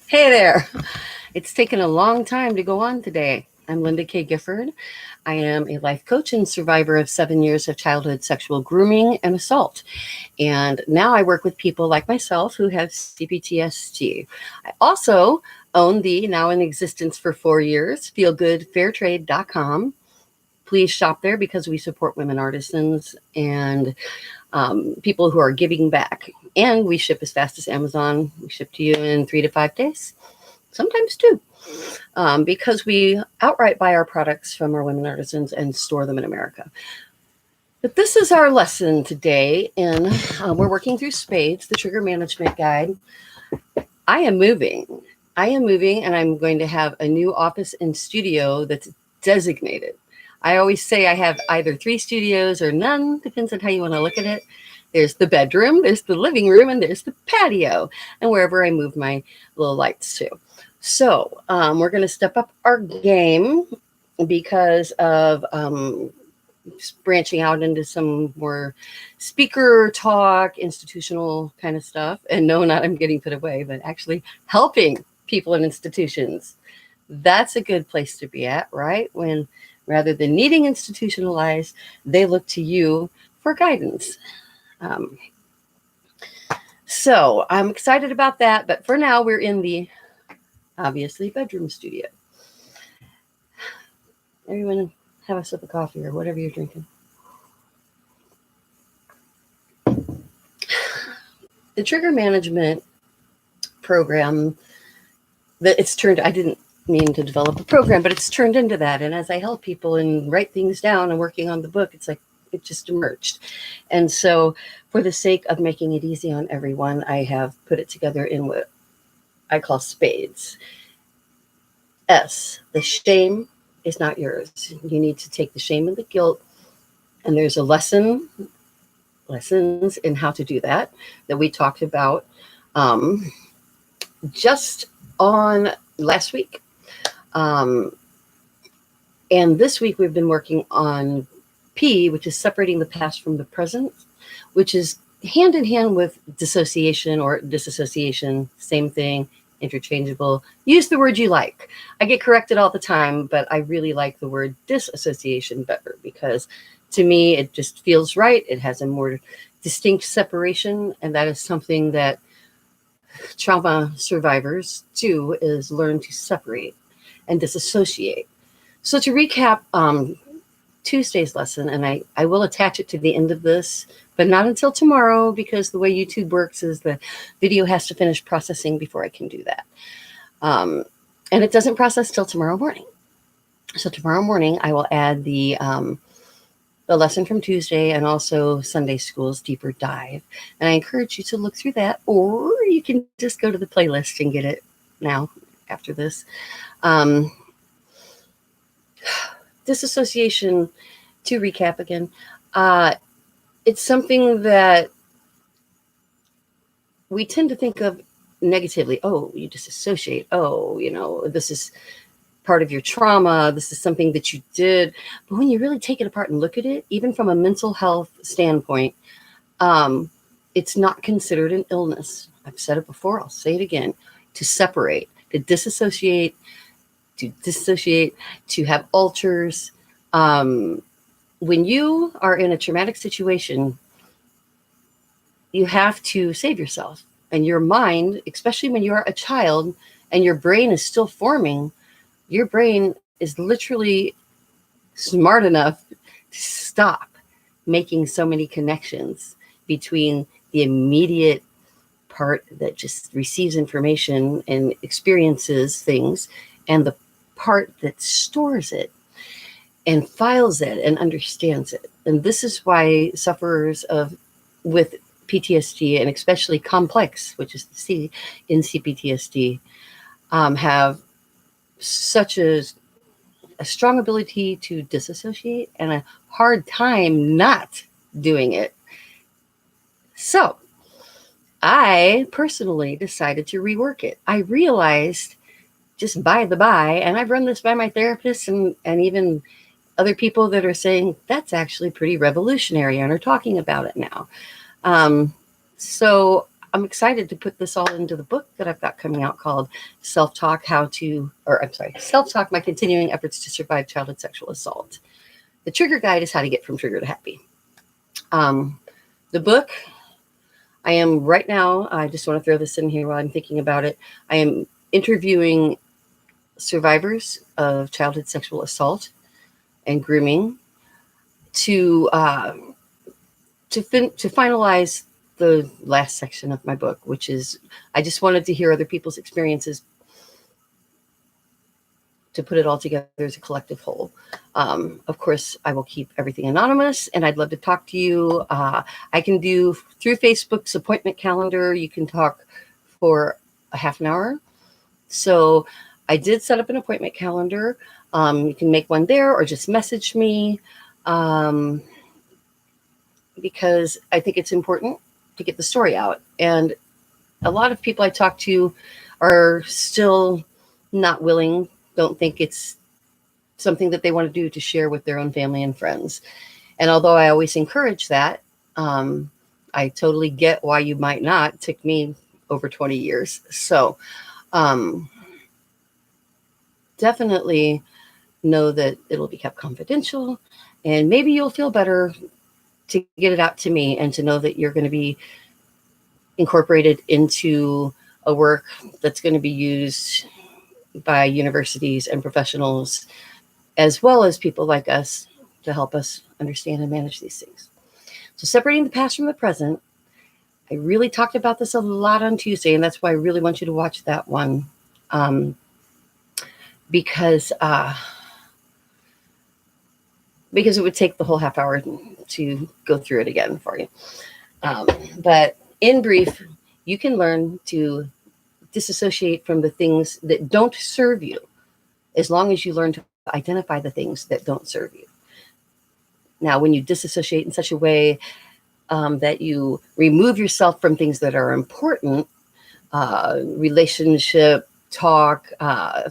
Hey there. It's taken a long time to go on today. I'm Linda K. Gifford. I am a life coach and survivor of 7 years of childhood sexual grooming and assault. And now I work with people like myself who have c-PTSD. I also own the now in existence for 4 years, feelgoodfairtrade.com. Please shop there because we support women artisans and people who are giving back. And we ship as fast as Amazon. We ship to you in 3 to 5 days, sometimes 2, because we outright buy our products from our women artisans and store them in America. But this is our lesson today, and we're working through Spades, the trigger management guide. I am moving, and I'm going to have a new office and studio that's designated. I always say I have either 3 studios or none, depends on how you want to look at it. There's the bedroom, there's the living room, and there's the patio, and wherever I move my little lights to. So we're going to step up our game because of branching out into some more speaker talk, institutional kind of stuff. And no, not I'm getting put away, but actually helping people in institutions. That's a good place to be at, right? When rather than needing institutionalized, they look to you for guidance. So I'm excited about that. But for now, we're in the obviously bedroom studio. Everyone have a sip of coffee or whatever you're drinking. The trigger management program that it's turned, I didn't mean to develop a program, but it's turned into that. And as I help people and write things down and working on the book, it's like it just emerged. And so for the sake of making it easy on everyone, I have put it together in what I call Spades. S, the shame is not yours. You need to take the shame and the guilt. And there's a lessons in how to do that we talked about just on last week. And this week we've been working on P, which is separating the past from the present, which is hand in hand with dissociation or disassociation, same thing, interchangeable. Use the word you like. I get corrected all the time, but I really like the word disassociation better because to me, it just feels right. It has a more distinct separation, and that is something that trauma survivors do, is learn to separate and disassociate. So to recap Tuesday's lesson, and I will attach it to the end of this, but not until tomorrow because the way YouTube works is the video has to finish processing before I can do that. And it doesn't process till tomorrow morning. So tomorrow morning I will add the lesson from Tuesday and also Sunday School's deeper dive. And I encourage you to look through that, or you can just go to the playlist and get it now after this. Disassociation, to recap again, it's something that we tend to think of negatively. Oh, you disassociate. Oh, this is part of your trauma. This is something that you did. But when you really take it apart and look at it, even from a mental health standpoint, it's not considered an illness. I've said it before. I'll say it again. To separate, to dissociate, to have alters. When you are in a traumatic situation, you have to save yourself. And your mind, especially when you're a child and your brain is still forming, your brain is literally smart enough to stop making so many connections between the immediate part that just receives information and experiences things and the part that stores it and files it and understands it. And this is why sufferers with PTSD, and especially complex, which is the C in c-PTSD, have such a strong ability to disassociate and a hard time not doing it. So I personally decided to rework it. I realized, just by the by, and I've run this by my therapist and even other people that are saying that's actually pretty revolutionary and are talking about it now. So I'm excited to put this all into the book that I've got coming out called Self-Talk, Self-Talk, My Continuing Efforts to Survive Childhood Sexual Assault. The trigger guide is how to get from trigger to happy. The book, I am right now, I just want to throw this in here while I'm thinking about it. I am interviewing survivors of childhood sexual assault and grooming to finalize the last section of my book, which is I just wanted to hear other people's experiences to put it all together as a collective whole. Of course, I will keep everything anonymous, and I'd love to talk to you. I can do through Facebook's appointment calendar. You can talk for a half an hour. So I did set up an appointment calendar. You can make one there or just message me because I think it's important to get the story out. And a lot of people I talk to are still not willing, don't think it's something that they want to do to share with their own family and friends. And although I always encourage that, I totally get why you might not. It took me over 20 years. So definitely know that it'll be kept confidential, and maybe you'll feel better to get it out to me and to know that you're going to be incorporated into a work that's going to be used by universities and professionals, as well as people like us, to help us understand and manage these things. So separating the past from the present, I really talked about this a lot on Tuesday, and that's why I really want you to watch that one, because it would take the whole half hour to go through it again for you. But in brief, you can learn to disassociate from the things that don't serve you, as long as you learn to identify the things that don't serve you. Now, when you disassociate in such a way that you remove yourself from things that are important, relationship, talk,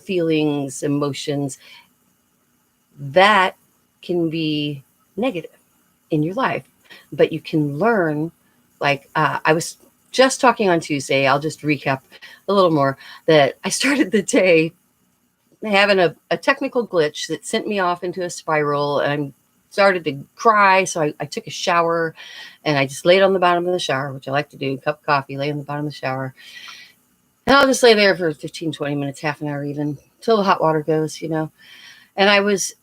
feelings, emotions, that can be negative in your life. But you can learn, like I was just talking on Tuesday, I'll just recap a little more, that I started the day having a technical glitch that sent me off into a spiral, and I started to cry. So I took a shower, and I just laid on the bottom of the shower, which I like to do, cup of coffee, lay on the bottom of the shower. And I'll just lay there for 15, 20 minutes, half an hour even, till the hot water goes, And I was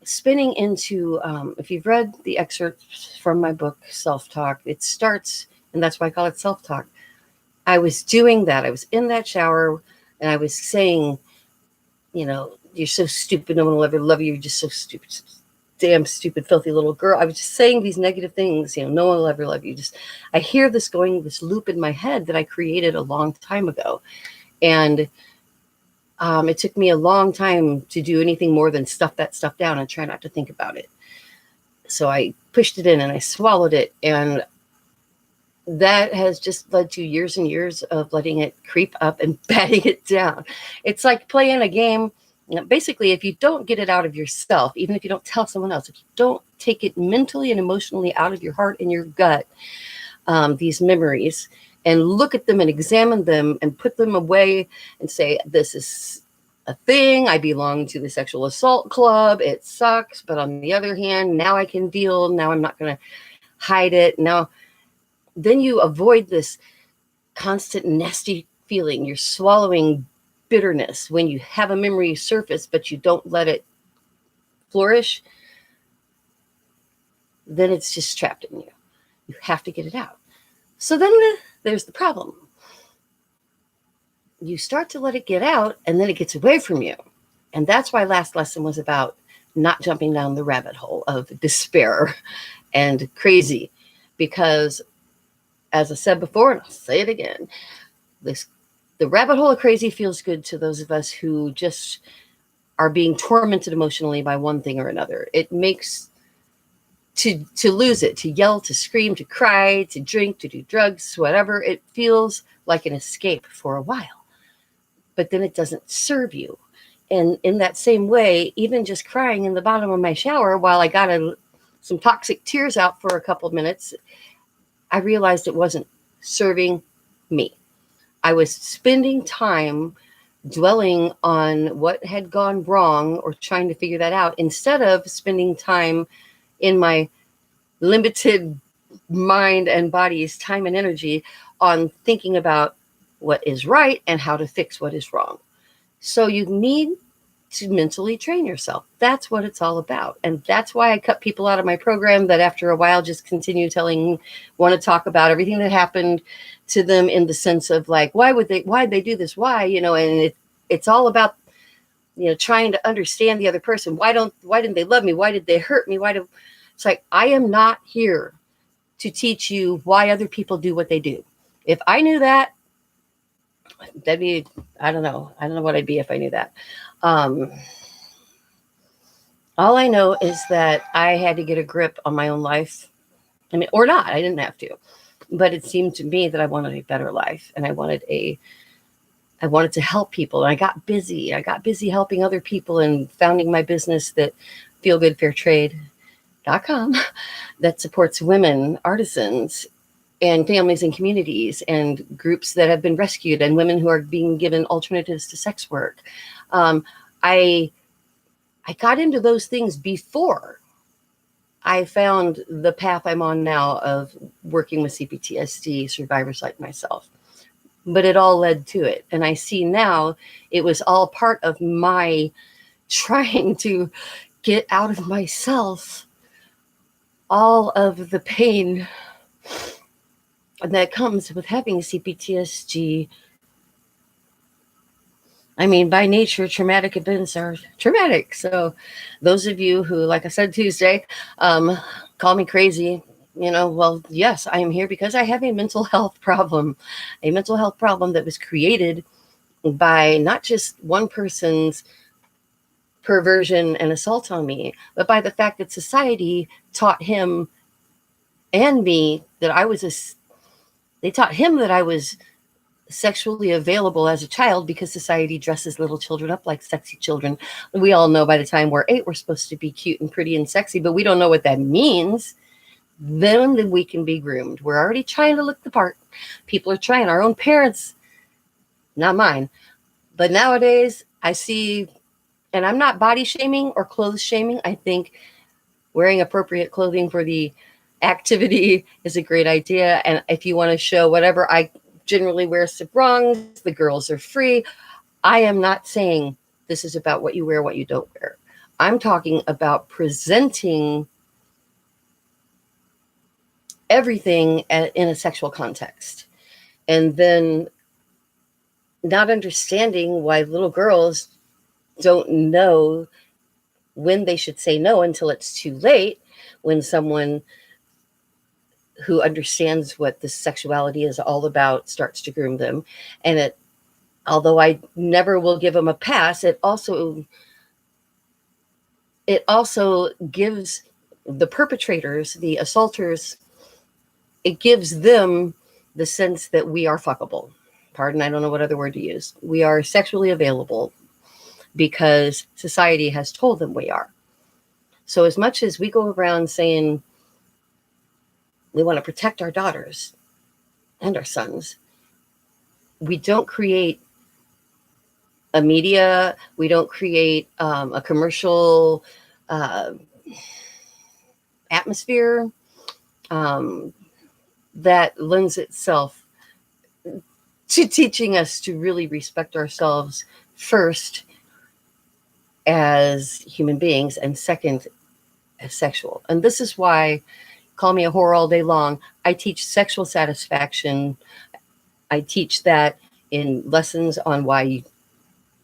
spinning into, if you've read the excerpts from my book, Self-Talk, it starts, and that's why I call it Self-Talk. I was doing that. I was in that shower, and I was saying, you're so stupid. No one will ever love you. You're just so stupid. Damn stupid, filthy little girl. I was just saying these negative things. No one will ever love you. I hear this loop in my head that I created a long time ago. And it took me a long time to do anything more than stuff that stuff down and try not to think about it. So I pushed it in and I swallowed it. And that has just led to years and years of letting it creep up and batting it down. It's like playing a game. Basically, if you don't get it out of yourself, even if you don't tell someone else, if you don't take it mentally and emotionally out of your heart and your gut, these memories, and look at them and examine them and put them away and say, this is a thing. I belong to the sexual assault club. It sucks. But on the other hand, now I can deal. Now I'm not going to hide it. Now, then you avoid this constant nasty feeling. You're swallowing bitterness when you have a memory surface, but you don't let it flourish. Then it's just trapped in you. You have to get it out. So then there's the problem. You start to let it get out, and then it gets away from you. And that's why last lesson was about not jumping down the rabbit hole of despair and crazy. Because, as I said before, and I'll say it again, the rabbit hole of crazy feels good to those of us who just are being tormented emotionally by one thing or another. It makes to lose it, to yell, to scream, to cry, to drink, to do drugs, whatever. It feels like an escape for a while, but then it doesn't serve you. And in that same way, even just crying in the bottom of my shower while I got some toxic tears out for a couple of minutes, I realized it wasn't serving me. I was spending time dwelling on what had gone wrong or trying to figure that out instead of spending time in my limited mind and body's time and energy on thinking about what is right and how to fix what is wrong. So you need to mentally train yourself. That's what it's all about. And that's why I cut people out of my program that after a while just continue want to talk about everything that happened to them in the sense of like, why'd they do this? Why, and it's all about, trying to understand the other person. Why didn't they love me? Why did they hurt me? It's like, I am not here to teach you why other people do what they do. If I knew that, that'd be, I don't know what I'd be if I knew that. All I know is that I had to get a grip on my own life. I mean, or not, I didn't have to, but it seemed to me that I wanted a better life, and I wanted to help people. And I got busy helping other people and founding my business, that feelgoodfairtrade.com, that supports women, artisans, and families and communities and groups that have been rescued and women who are being given alternatives to sex work. I got into those things before I found the path I'm on now of working with c-PTSD survivors like myself. But it all led to it. And I see now it was all part of my trying to get out of myself all of the pain that comes with having c-PTSD. I mean, by nature, traumatic events are traumatic. So those of you who, like I said Tuesday, call me crazy, well, yes, I am here because I have a mental health problem that was created by not just one person's perversion and assault on me, but by the fact that society taught him and me that they taught him that I was sexually available as a child because society dresses little children up like sexy children. We all know by the time we're 8, we're supposed to be cute and pretty and sexy, but we don't know what that means. Then we can be groomed. We're already trying to look the part. People are trying. Our own parents, not mine. But nowadays I see, and I'm not body shaming or clothes shaming. I think wearing appropriate clothing for the activity is a great idea. And if you want to show whatever, I generally wear sarongs. The girls are free. I am not saying this is about what you wear, what you don't wear. I'm talking about presenting everything in a sexual context, and then not understanding why little girls don't know when they should say no until it's too late, when someone who understands what this sexuality is all about starts to groom them. And although I never will give them a pass, it also gives the perpetrators, the assaulters, it gives them the sense that we are fuckable. Pardon, I don't know what other word to use. We are sexually available because society has told them we are. So as much as we go around saying we want to protect our daughters and our sons, we don't create a media, we don't create a commercial atmosphere that lends itself to teaching us to really respect ourselves first as human beings and second as sexual. And this is why, call me a whore all day long, I teach sexual satisfaction. I teach that in lessons on why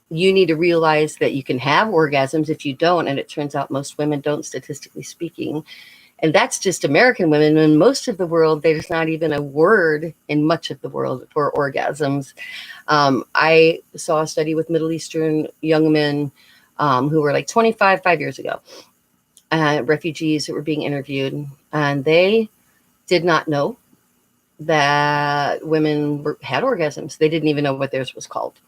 you need to realize that you can have orgasms. If you don't, and it turns out most women don't, statistically speaking, and that's just American women. In most of the world, there's not even a word in much of the world for orgasms. I saw a study with Middle Eastern young men who were like 25, 5 years ago, refugees that were being interviewed, and they did not know that women had orgasms. They didn't even know what theirs was called.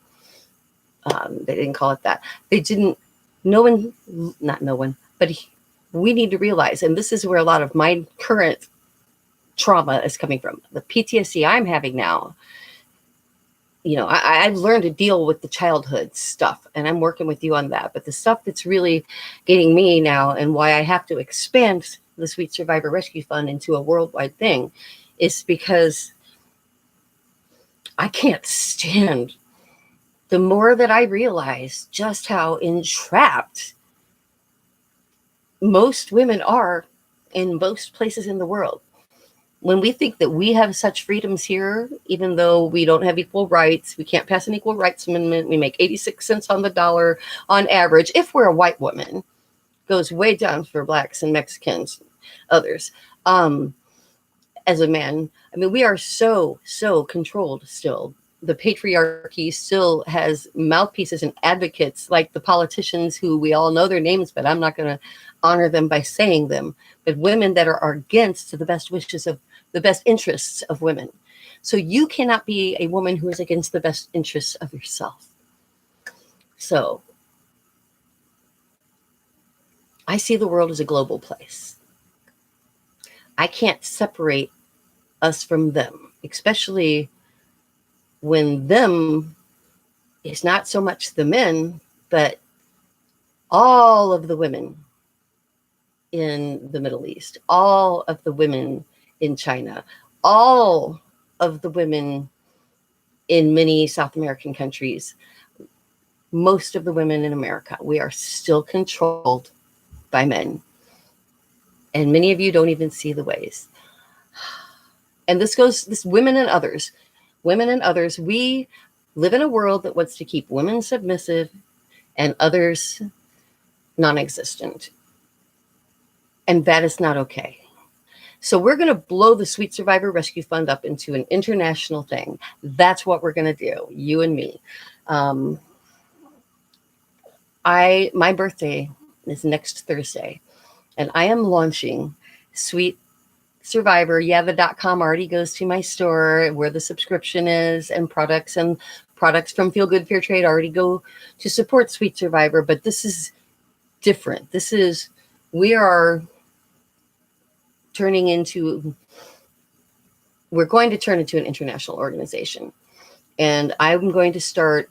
They didn't call it that. They didn't, we need to realize, and this is where a lot of my current trauma is coming from. The PTSD I'm having now I've learned to deal with the childhood stuff, and I'm working with you on that. But the stuff that's really getting me now, and why I have to expand the Sweet Survivor Rescue Fund into a worldwide thing, is because I can't stand. The more that I realize just how entrapped most women are in most places in the world. When we think that we have such freedoms here, even though we don't have equal rights, we can't pass an equal rights amendment, we make 86 cents on the dollar on average, if we're a white woman, goes way down for blacks and Mexicans, others. As a man, I mean, we are so controlled still. The patriarchy still has mouthpieces and advocates like the politicians who we all know their names, but I'm not going to honor them by saying them. But women that are against the best wishes of the best interests of women. So you cannot be a woman who is against the best interests of yourself. So I see the world as a global place. I can't separate us from them, especially when them is not so much the men, but all of the women in the Middle East, all of the women in China, all of the women in many South American countries, most of the women in America. We are still controlled by men. And many of you don't even see the ways. And this women and others, we live in a world that wants to keep women submissive and others non-existent. And that is not okay. So we're going to blow the Sweet Survivor Rescue Fund up into an international thing. That's what we're going to do, you and me. My birthday is next Thursday, and I am launching Sweet Survivor. Yeah, the .com already goes to my store where the subscription is, and products from Feel Good Fair Trade already go to support Sweet Survivor. But this is different. We're going to turn into an international organization. And I'm going to start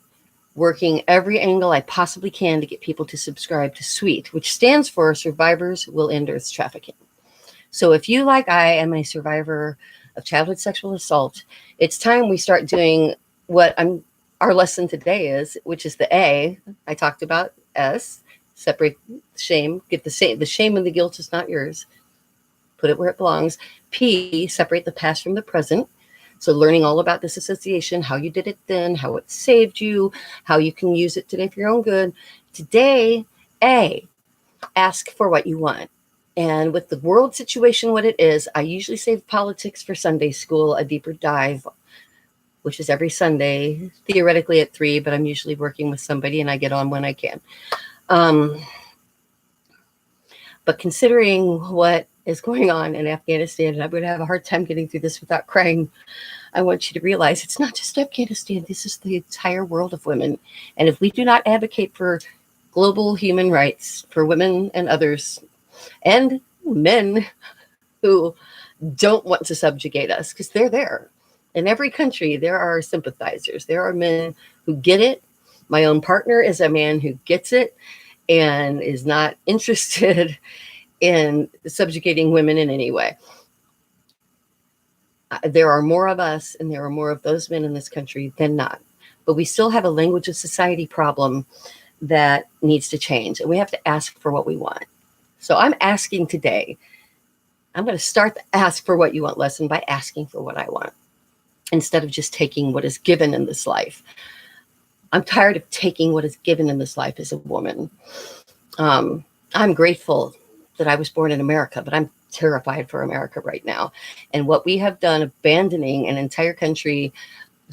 working every angle I possibly can to get people to subscribe to SWEET, which stands for Survivors Will End Earth's Trafficking. So if you, like I, am a survivor of childhood sexual assault, it's time we start doing what our lesson today is, which is the A I talked about. S, separate shame, get the shame and the guilt is not yours. Put it where it belongs. P, separate the past from the present. So learning all about disassociation, how you did it then, how it saved you, how you can use it today for your own good. Today, A, ask for what you want. And with the world situation, what it is, I usually save politics for Sunday school, a deeper dive, which is every Sunday, theoretically at 3, but I'm usually working with somebody and I get on when I can. But considering what is going on in Afghanistan, and I'm going to have a hard time getting through this without crying, I want you to realize it's not just Afghanistan. This is the entire world of women. And if we do not advocate for global human rights for women and others, and men who don't want to subjugate us, because they're there. In every country, there are sympathizers. There are men who get it. My own partner is a man who gets it and is not interested in subjugating women in any way. There are more of us and there are more of those men in this country than not. But we still have a language of society problem that needs to change. And we have to ask for what we want. So I'm asking today, I'm going to start the ask for what you want lesson by asking for what I want, instead of just taking what is given in this life. I'm tired of taking what is given in this life as a woman. I'm grateful that I was born in America, but I'm terrified for America right now. And what we have done, abandoning an entire country's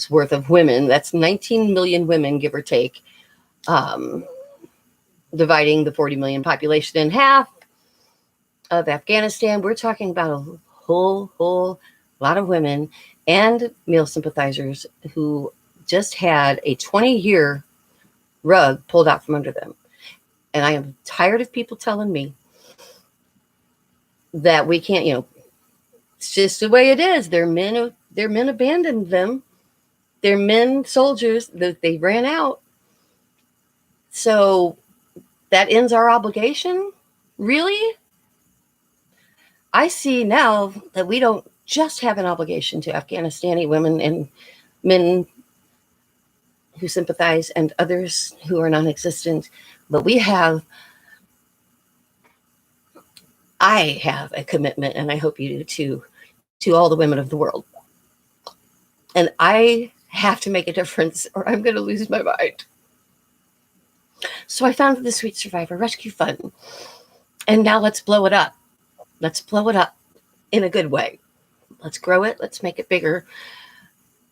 worth of women, that's 19 million women, give or take, dividing the 40 million population in half of Afghanistan. We're talking about a whole lot of women and male sympathizers who just had a 20-year rug pulled out from under them. And I am tired of people telling me that we can't, it's just the way it is. Their men abandoned them. They're men soldiers that they ran out. So that ends our obligation? Really? I see now that we don't just have an obligation to Afghanistani women and men who sympathize and others who are non-existent, but I have a commitment, and I hope you do too, to all the women of the world. And I have to make a difference or I'm going to lose my mind. So I founded the Sweet Survivor Rescue Fund. And now let's blow it up. Let's blow it up in a good way. Let's grow it. Let's make it bigger.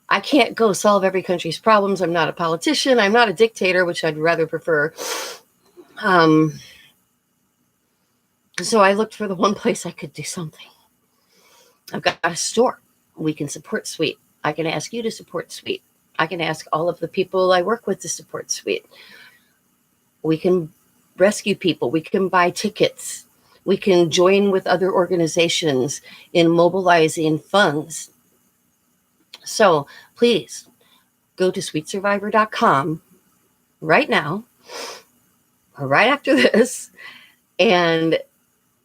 I can't go solve every country's problems. I'm not a politician. I'm not a dictator, which I'd rather prefer. So I looked for the one place I could do something. I've got a store. We can support Sweet. I can ask you to support Sweet. I can ask all of the people I work with to support Sweet. We can rescue people. We can buy tickets. We can join with other organizations in mobilizing funds. So please go to sweetsurvivor.com right now, or right after this, and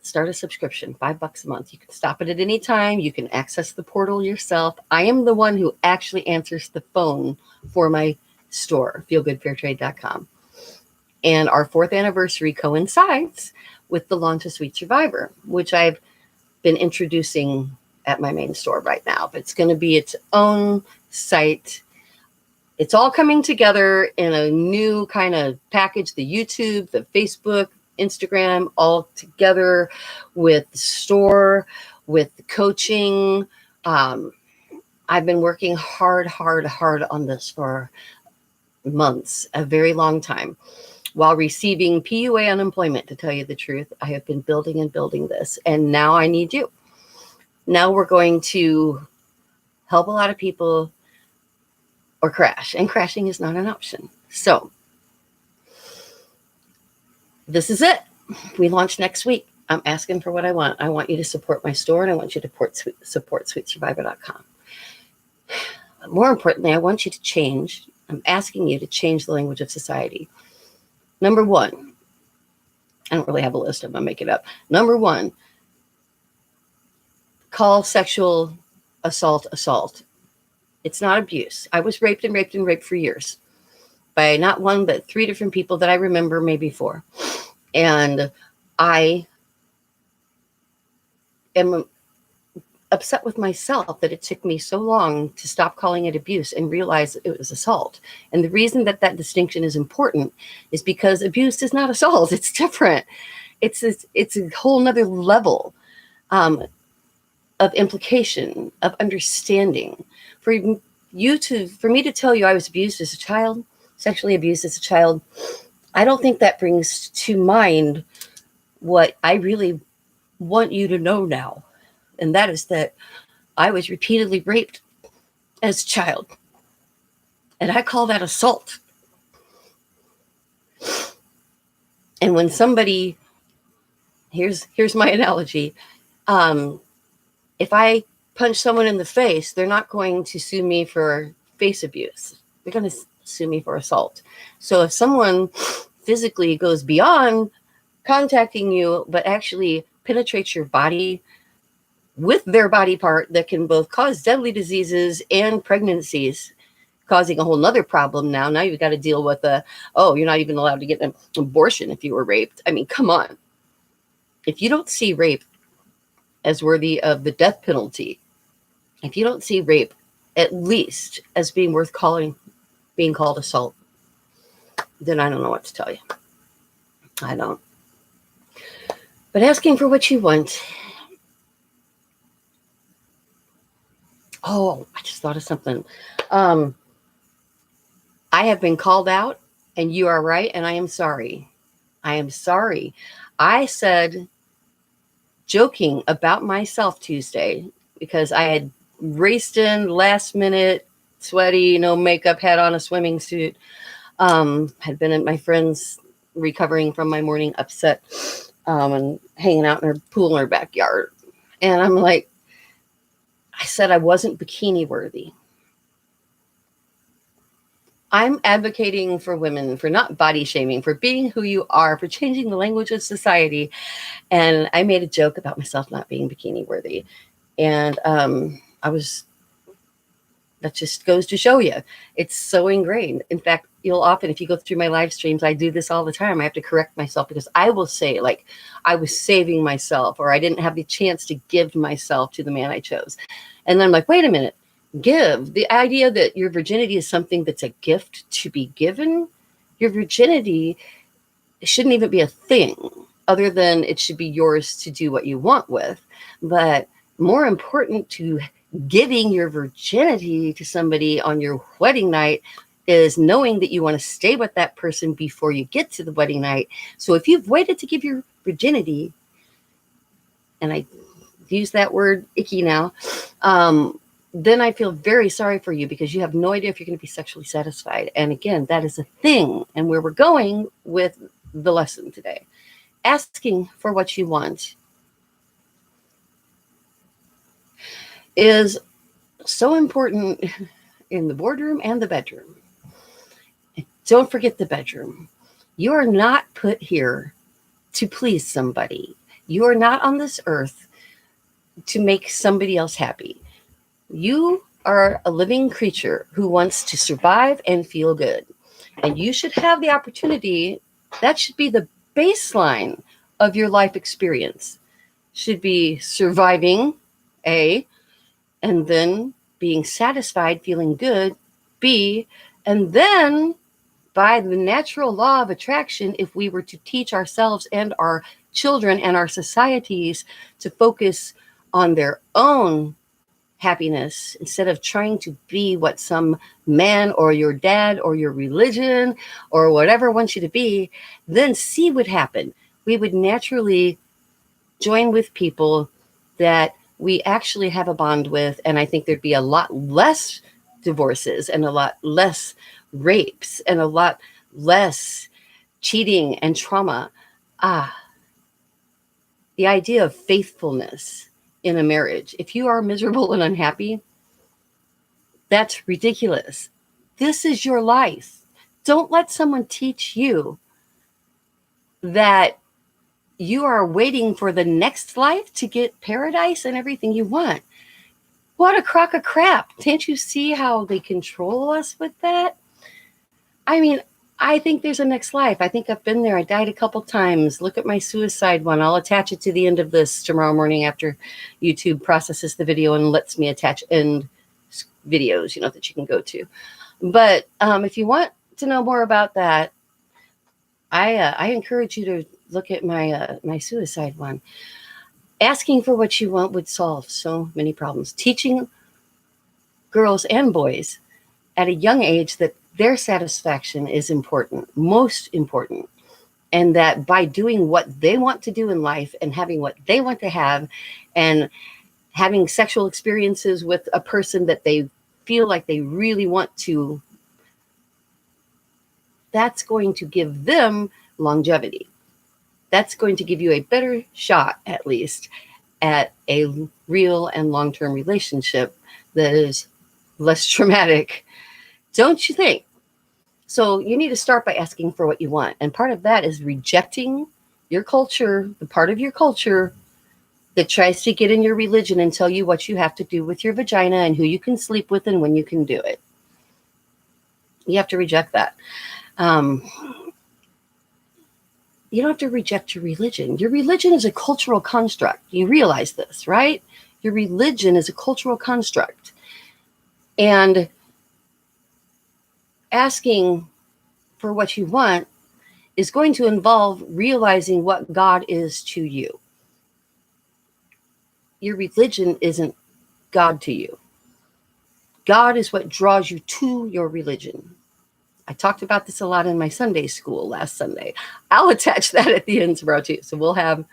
start a subscription, $5 a month. You can stop it at any time. You can access the portal yourself. I am the one who actually answers the phone for my store, feelgoodfairtrade.com. And our 4th anniversary coincides with the launch of Sweet Survivor, which I've been introducing at my main store right now. But it's going to be its own site. It's all coming together in a new kind of package, the YouTube, the Facebook, Instagram, all together with the store, with the coaching. I've been working hard on this for months, a very long time, while receiving PUA unemployment, to tell you the truth. I have been building and building this, and now I need you. Now we're going to help a lot of people or crash, and crashing is not an option. So this is it. We launch next week. I'm asking for what I want. I want you to support my store, and I want you to support sweetsurvivor.com. But more importantly, I want you to change. I'm asking you to change the language of society. Number one, I don't really have a list. I'm going to make it up. Number one, call sexual assault assault. It's not abuse. I was raped for years by not one, but 3 different people that I remember, maybe 4. And I am upset with myself that it took me so long to stop calling it abuse and realize it was assault. And the reason that distinction is important is because abuse is not assault. It's different. It's a whole nother level of implication, of understanding. For me to tell you I was abused as a child, sexually abused as a child, I don't think that brings to mind what I really want you to know now. And that is that I was repeatedly raped as a child. And I call that assault. And when somebody, here's my analogy. If I punch someone in the face, they're not going to sue me for face abuse. They're going to sue me for assault. So if someone physically goes beyond contacting you, but actually penetrates your body with their body part that can both cause deadly diseases and pregnancies, causing a whole nother problem now. Now you've got to deal with you're not even allowed to get an abortion if you were raped. I mean, come on. If you don't see rape as worthy of the death penalty, if you don't see rape at least as being worth being called assault, then I don't know what to tell you. I don't. But asking for what you want. Oh, I just thought of something. I have been called out, and you are right, and I am sorry. I am sorry. I said, joking about myself Tuesday, because I had raced in last minute, sweaty, no makeup, had on a swimming suit, had been at my friend's recovering from my morning upset, and hanging out in her pool in her backyard. And I'm like, I said I wasn't bikini worthy. I'm advocating for women, for not body shaming, for being who you are, for changing the language of society. And I made a joke about myself not being bikini worthy. And that just goes to show you, it's so ingrained. In fact, you'll often, if you go through my live streams, I do this all the time. I have to correct myself because I will say, like, I was saving myself, or I didn't have the chance to give myself to the man I chose. And then I'm like, wait a minute, give. The idea that your virginity is something that's a gift to be given, your virginity shouldn't even be a thing, other than it should be yours to do what you want with. But more important to giving your virginity to somebody on your wedding night is knowing that you want to stay with that person before you get to the wedding night. So if you've waited to give your virginity, and I use that word icky now, then I feel very sorry for you, because you have no idea if you're going to be sexually satisfied. And again, that is a thing. And where we're going with the lesson today, asking for what you want is so important in the boardroom and the bedroom. Don't forget the bedroom. You are not put here to please somebody. You are not on this earth to make somebody else happy. You are a living creature who wants to survive and feel good. And you should have the opportunity, that should be the baseline of your life experience. Should be surviving, A, and then being satisfied, feeling good, B, and then by the natural law of attraction, if we were to teach ourselves and our children and our societies to focus on their own happiness instead of trying to be what some man or your dad or your religion or whatever wants you to be, then see what happened. We would naturally join with people that we actually have a bond with, and I think there'd be a lot less divorces and a lot less rapes and a lot less cheating and trauma. The idea of faithfulness in a marriage. If you are miserable and unhappy, that's ridiculous. This is your life. Don't let someone teach you that you are waiting for the next life to get paradise and everything you want. What a crock of crap. Can't you see how they control us with that? I mean, I think there's a next life. I think I've been there. I died a couple times. Look at my suicide one. I'll attach it to the end of this tomorrow morning after YouTube processes the video and lets me attach end videos, that you can go to. But if you want to know more about that, I encourage you to look at my suicide one. Asking for what you want would solve so many problems. Teaching girls and boys at a young age that their satisfaction is important, most important. And that by doing what they want to do in life and having what they want to have and having sexual experiences with a person that they feel like they really want to, that's going to give them longevity. That's going to give you a better shot, at least, at a real and long-term relationship that is less traumatic. Don't you think? So you need to start by asking for what you want. And part of that is rejecting your culture, the part of your culture that tries to get in your religion and tell you what you have to do with your vagina and who you can sleep with and when you can do it. You have to reject that. You don't have to reject your religion. Your religion is a cultural construct. You realize this, right? Your religion is a cultural construct. And asking for what you want is going to involve realizing what God is to you. Your religion isn't God to you. God is what draws you to your religion. I talked about this a lot in my Sunday school last Sunday. I'll attach that at the end tomorrow too. So we'll have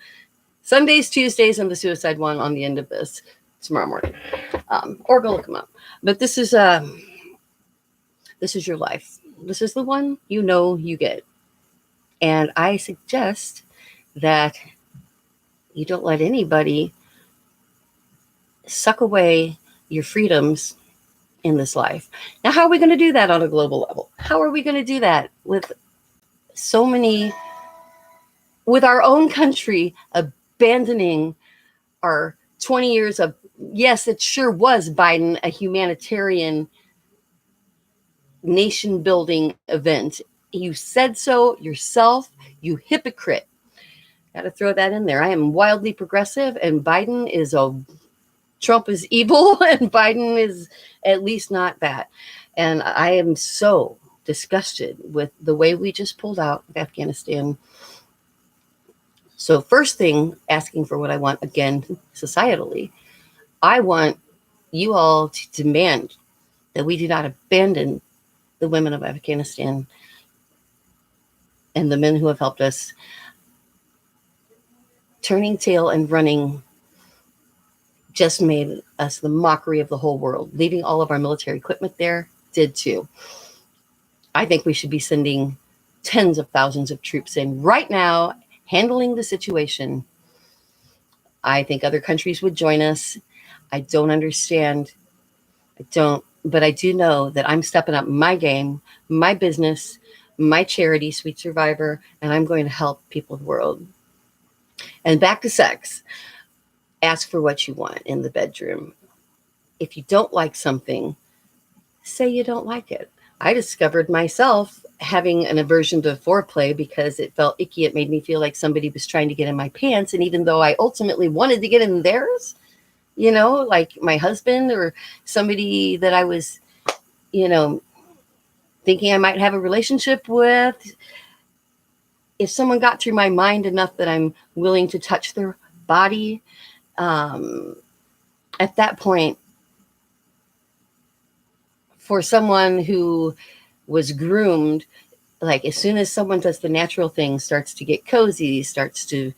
Sundays, Tuesdays, and the suicide one on the end of this tomorrow morning. Or go look them up. But this is your life. This is the one you get. And I suggest that you don't let anybody suck away your freedoms in this life. Now, how are we going to do that on a global level? How are we going to do that with so many, with our own country abandoning our 20 years of, yes, it sure was, Biden, a humanitarian nation building event. You said so yourself, you hypocrite. Got to throw that in there. I am wildly progressive, and Trump is evil, and Biden is at least not that. And I am so disgusted with the way we just pulled out of Afghanistan. So first thing, asking for what I want, again, societally, I want you all to demand that we do not abandon the women of Afghanistan and the men who have helped us. Turning tail and running just made us the mockery of the whole world. Leaving all of our military equipment there did too. I think we should be sending tens of thousands of troops in right now, handling the situation. I think other countries would join us. I don't understand. But I do know that I'm stepping up my game, my business, my charity, Sweet Survivor, and I'm going to help people of the world. And back to sex. Ask for what you want in the bedroom. If you don't like something, say you don't like it. I discovered myself having an aversion to foreplay because it felt icky. It made me feel like somebody was trying to get in my pants. And even though I ultimately wanted to get in theirs, like my husband or somebody that I was, thinking I might have a relationship with, if someone got through my mind enough that I'm willing to touch their body, at that point, for someone who was groomed, like as soon as someone does the natural thing, starts to get cozy, starts to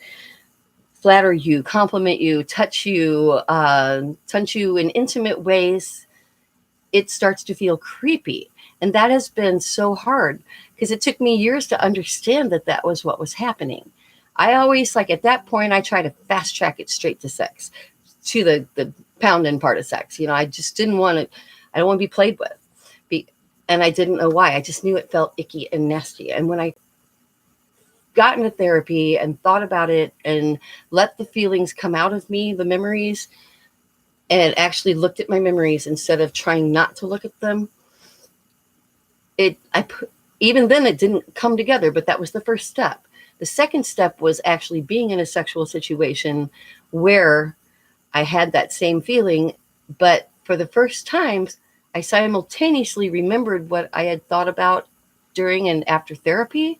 flatter you, compliment you, touch you in intimate ways, it starts to feel creepy. And that has been so hard because it took me years to understand that that was what was happening. I always, at that point, I try to fast track it straight to sex, to the pounding part of sex. I just I don't want to be played with. And I didn't know why. I just knew it felt icky and nasty. And when I got into therapy and thought about it and let the feelings come out of me, the memories, and actually looked at my memories instead of trying not to look at them, even then it didn't come together, but that was the first step. The second step was actually being in a sexual situation where I had that same feeling, but for the first time, I simultaneously remembered what I had thought about during and after therapy,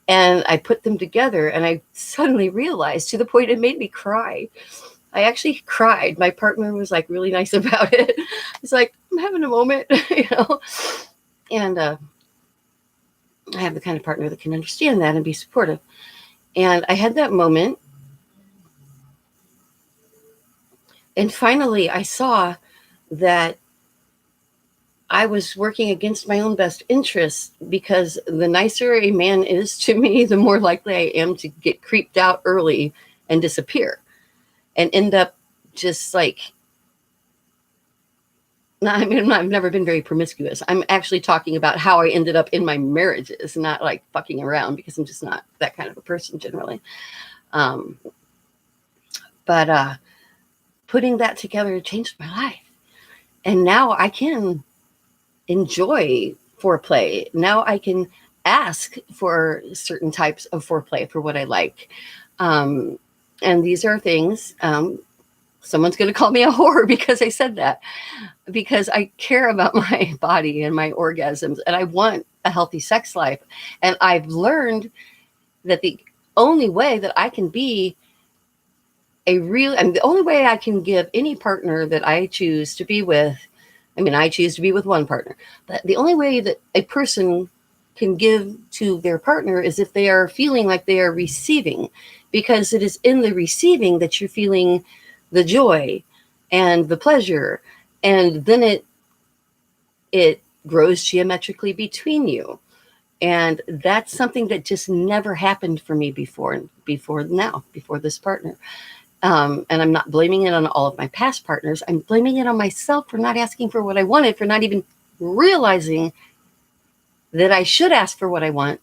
and I put them together, and I suddenly realized, to the point it made me cry. I actually cried. My partner was really nice about it. It's like, I'm having a moment, and I have the kind of partner that can understand that and be supportive. And I had that moment. And finally, I saw that I was working against my own best interests, because the nicer a man is to me, the more likely I am to get creeped out early and disappear and end up just I've never been very promiscuous. I'm actually talking about how I ended up in my marriages, not fucking around, because I'm just not that kind of a person generally. But putting that together changed my life. And now I can enjoy foreplay. Now I can ask for certain types of foreplay for what I like. And these are things, someone's going to call me a whore because I said that, because I care about my body and my orgasms, and I want a healthy sex life. And I've learned that the only way that I can be the only way I can give any partner that I choose to be with, I choose to be with one partner, but the only way that a person can give to their partner is if they are feeling like they are receiving, because it is in the receiving that you're feeling the joy and the pleasure, and then it grows geometrically between you. And that's something that just never happened for me before this partner. And I'm not blaming it on all of my past partners. I'm blaming it on myself for not asking for what I wanted, for not even realizing that I should ask for what I want.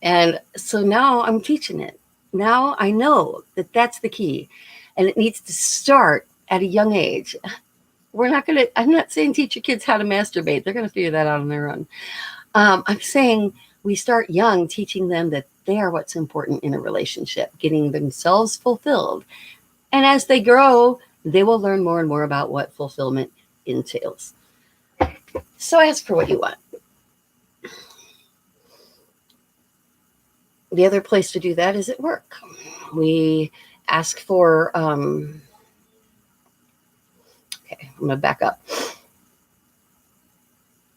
And so now I'm teaching it. Now I know that that's the key. And it needs to start at a young age. I'm not saying teach your kids how to masturbate. They're going to figure that out on their own. I'm saying we start young, teaching them that they are what's important in a relationship, getting themselves fulfilled. And as they grow, they will learn more and more about what fulfillment entails. So ask for what you want. The other place to do that is at work. We ask for, okay, I'm going to back up.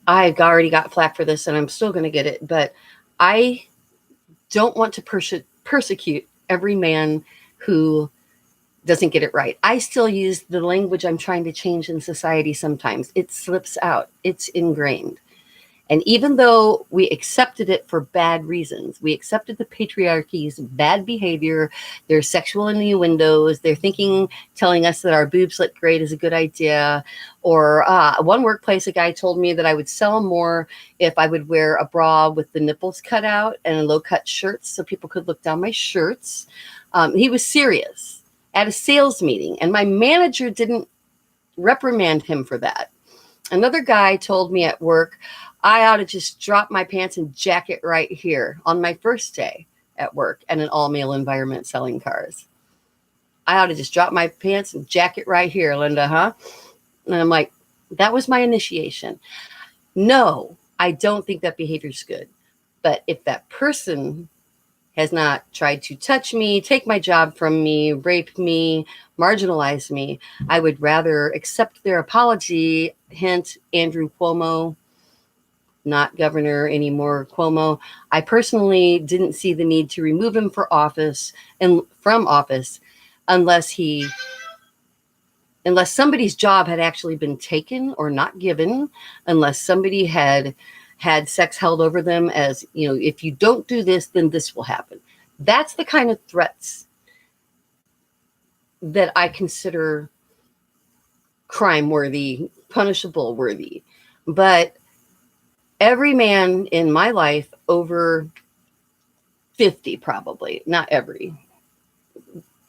I already got flack for this, and I'm still going to get it, but I don't want to persecute every man who doesn't get it right. I still use the language I'm trying to change in society sometimes. It slips out. It's ingrained. And even though we accepted it for bad reasons, we accepted the patriarchy's bad behavior, their sexual innuendos, their thinking, telling us that our boobs look great is a good idea. Or one workplace, a guy told me that I would sell more if I would wear a bra with the nipples cut out and low-cut shirts so people could look down my shirts. He was serious at a sales meeting, and my manager didn't reprimand him for that. Another guy told me at work, I ought to just drop my pants and jack it right here on my first day at work at an all-male environment selling cars. I ought to just drop my pants and jack it right here, Linda, huh? And I'm like, that was my initiation. No, I don't think that behavior is good. But if that person has not tried to touch me, take my job from me, rape me, marginalize me, I would rather accept their apology. Hint, Andrew Cuomo, not governor anymore, Cuomo. I personally didn't see the need to remove him from office unless somebody's job had actually been taken or not given, unless somebody had sex held over them as, if you don't do this, then this will happen. That's the kind of threats that I consider crime worthy, punishable worthy. But every man in my life over 50, probably, not every.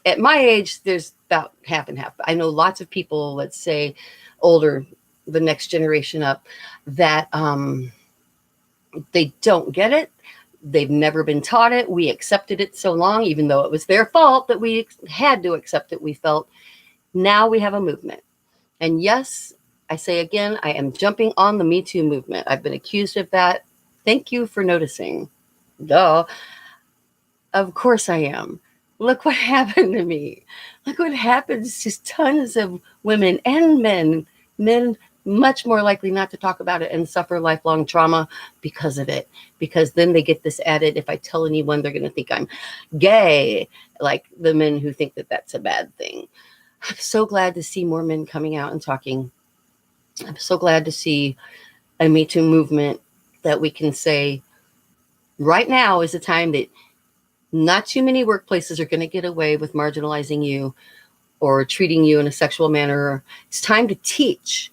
At my age, there's about half and half. I know lots of people, let's say older, the next generation up, that they don't get it. They've never been taught it. We accepted it so long, even though it was their fault that we had to accept it, we felt. Now we have a movement. And yes, I say again, I am jumping on the Me Too movement. I've been accused of that. Thank you for noticing. Duh. Of course I am. Look what happened to me. Look what happens to tons of women and men. Men much more likely not to talk about it and suffer lifelong trauma because of it. Because then they get this added, if I tell anyone, they're going to think I'm gay, like the men who think that that's a bad thing. I'm so glad to see more men coming out and talking. I'm so glad to see a Me Too movement that we can say right now is a time that not too many workplaces are going to get away with marginalizing you or treating you in a sexual manner. It's time to teach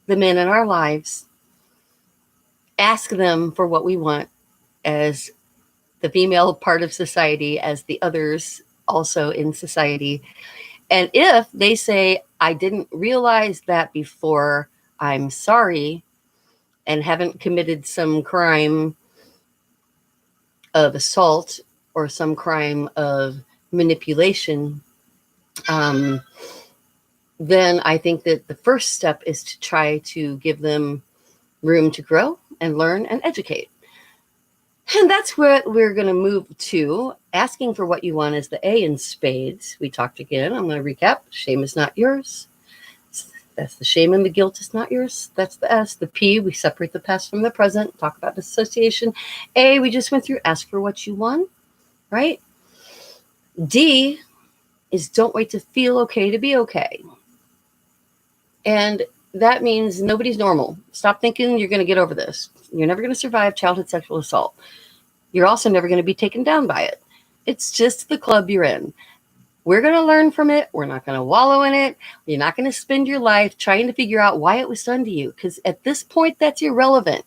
the men in our lives, ask them for what we want as the female part of society, as the others also in society. And if they say, I didn't realize that before, I'm sorry, and haven't committed some crime of assault or some crime of manipulation, then I think that the first step is to try to give them room to grow and learn and educate. And that's what we're going to move to. Asking for what you want is the A in spades. We talked again. I'm going to recap. Shame is not yours. That's the shame, and the guilt is not yours. That's the S. The P, we separate the past from the present. Talk about dissociation. A, we just went through ask for what you want, right? D is don't wait to feel okay to be okay. And that means nobody's normal. Stop thinking you're going to get over this. You're never going to survive childhood sexual assault. You're also never going to be taken down by it. It's just the club you're in. We're going to learn from it. We're not going to wallow in it. You're not going to spend your life trying to figure out why it was done to you, because at this point, that's irrelevant.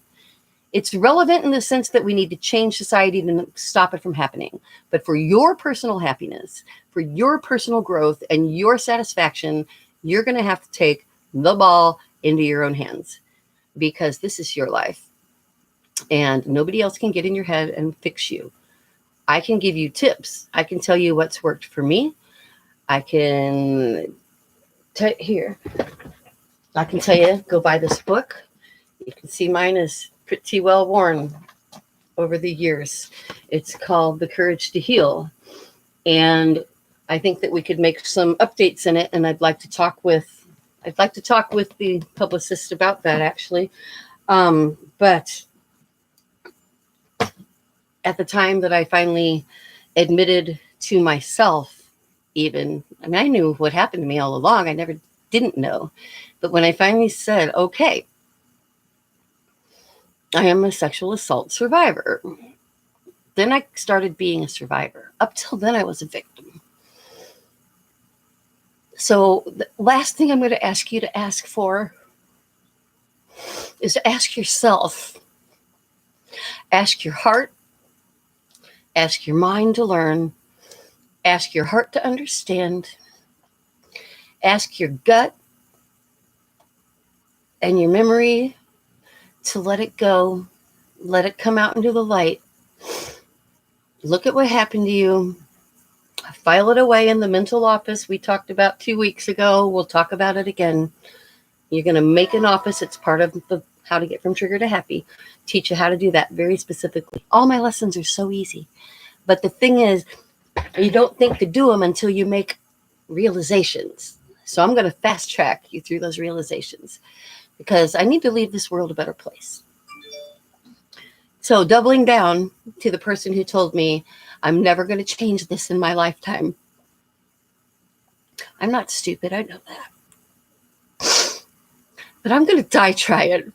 It's relevant in the sense that we need to change society to stop it from happening. But for your personal happiness, for your personal growth and your satisfaction, you're going to have to take the ball into your own hands, because this is your life and nobody else can get in your head and fix you. I can give you tips. I can tell you what's worked for me. I can tell you, go buy this book. You can see mine is pretty well worn over the years. It's called The Courage to Heal. And I think that we could make some updates in it. And I'd like to talk with the publicist about that, actually. But at the time that I finally admitted to myself, I knew what happened to me all along. I didn't know. But when I finally said, okay, I am a sexual assault survivor, then I started being a survivor. Up till then, I was a victim. So the last thing I'm going to ask you to ask for is to ask yourself, ask your heart, ask your mind to learn, ask your heart to understand, ask your gut and your memory to let it go, let it come out into the light. Look at what happened to you. File it away in the mental office we talked about 2 weeks ago. We'll talk about it again. You're going to make an office. It's part of the How to Get from Trigger to Happy. Teach you how to do that very specifically. All my lessons are so easy. But the thing is, you don't think to do them until you make realizations. So I'm going to fast track you through those realizations, because I need to leave this world a better place. So doubling down to the person who told me I'm never going to change this in my lifetime. I'm not stupid. I know that. But I'm going to die trying.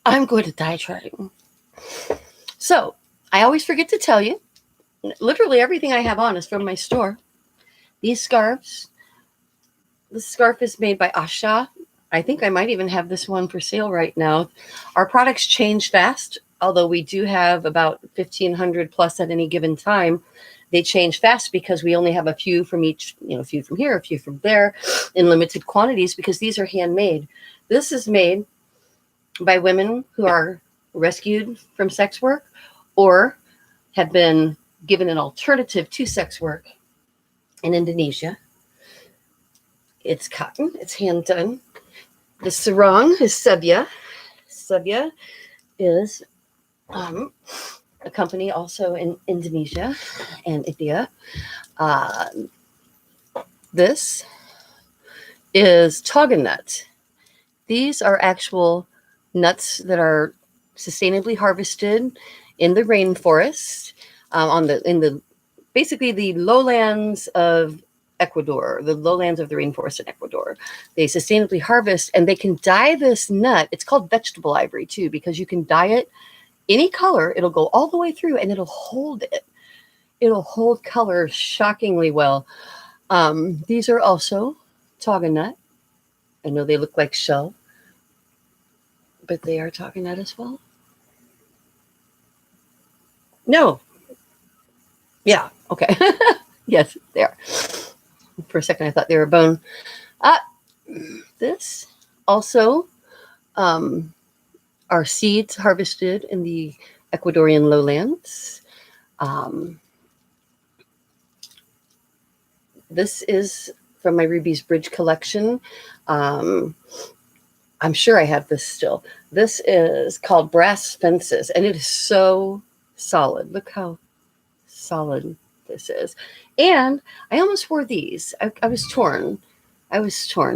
I'm going to die trying. So I always forget to tell you, literally everything I have on is from my store. These scarves. This scarf is made by Asha. I think I might even have this one for sale right now. Our products change fast, although we do have about 1,500 plus at any given time. They change fast because we only have a few from each, a few from here, a few from there, in limited quantities, because these are handmade. This is made by women who are rescued from sex work or have been given an alternative to sex work in Indonesia. It's cotton. It's hand done. The sarong is Sebia. Sebia is a company also in Indonesia and India. This is toga nut. These are actual nuts that are sustainably harvested in the rainforest, basically the lowlands of Ecuador, the lowlands of the rainforest in Ecuador. They sustainably harvest, and they can dye this nut. It's called vegetable ivory too, because you can dye it any color. It'll go all the way through and it'll hold it. It'll hold color shockingly well. These are also toga nut. I know they look like shell, but they are toga nut as well. No. Yeah. Okay. Yes, they are. For a second, I thought they were bone. This also are seeds harvested in the Ecuadorian lowlands. This is from my Ruby's Bridge collection. I'm sure I have this still. This is called Brass Fences, and it is so solid. Look how solid this is. And I almost wore these. I was torn.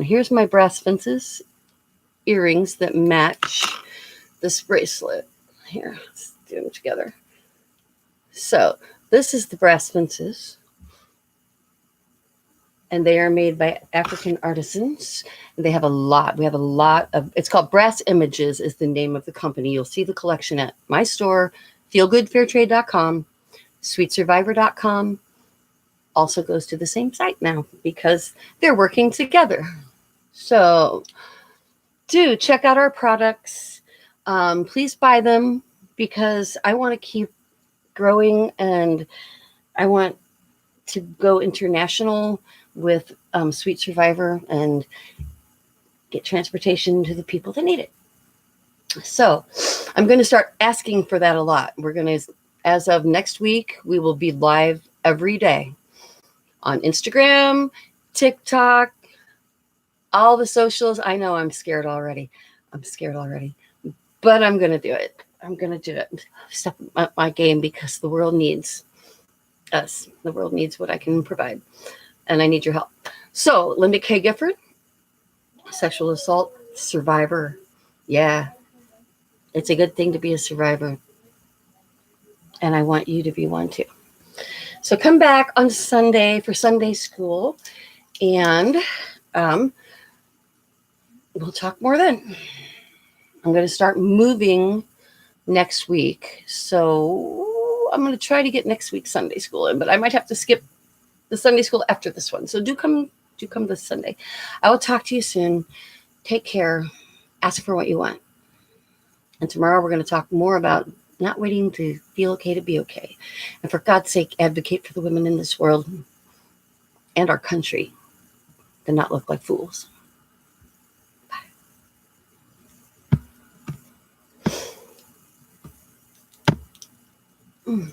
Here's my Brass Fences earrings that match this bracelet. Here, let's do them together. So this is the Brass Fences, and they are made by African artisans. And they have a lot. We have a lot of, it's called Brass Images is the name of the company. You'll see the collection at my store, feelgoodfairtrade.com. SweetSurvivor.com also goes to the same site now because they're working together. So do check out our products. Please buy them because I want to keep growing and I want to go international with Sweet Survivor and get transportation to the people that need it. So I'm going to start asking for that a lot. We're going to, as of next week, we will be live every day on Instagram, TikTok, all the socials. I know I'm scared already. But I'm going to do it. Step up my game because the world needs us. The world needs what I can provide. And I need your help. So, Linda K. Gifford, sexual assault survivor. Yeah, it's a good thing to be a survivor. And I want you to be one too. So come back on Sunday for Sunday school. And we'll talk more then. I'm going to start moving next week. So I'm going to try to get next week's Sunday school in, but I might have to skip the Sunday school after this one. So do come this Sunday. I will talk to you soon. Take care. Ask for what you want. And tomorrow we're going to talk more about not waiting to feel okay to be okay. And for God's sake, advocate for the women in this world and our country to not look like fools. Bye.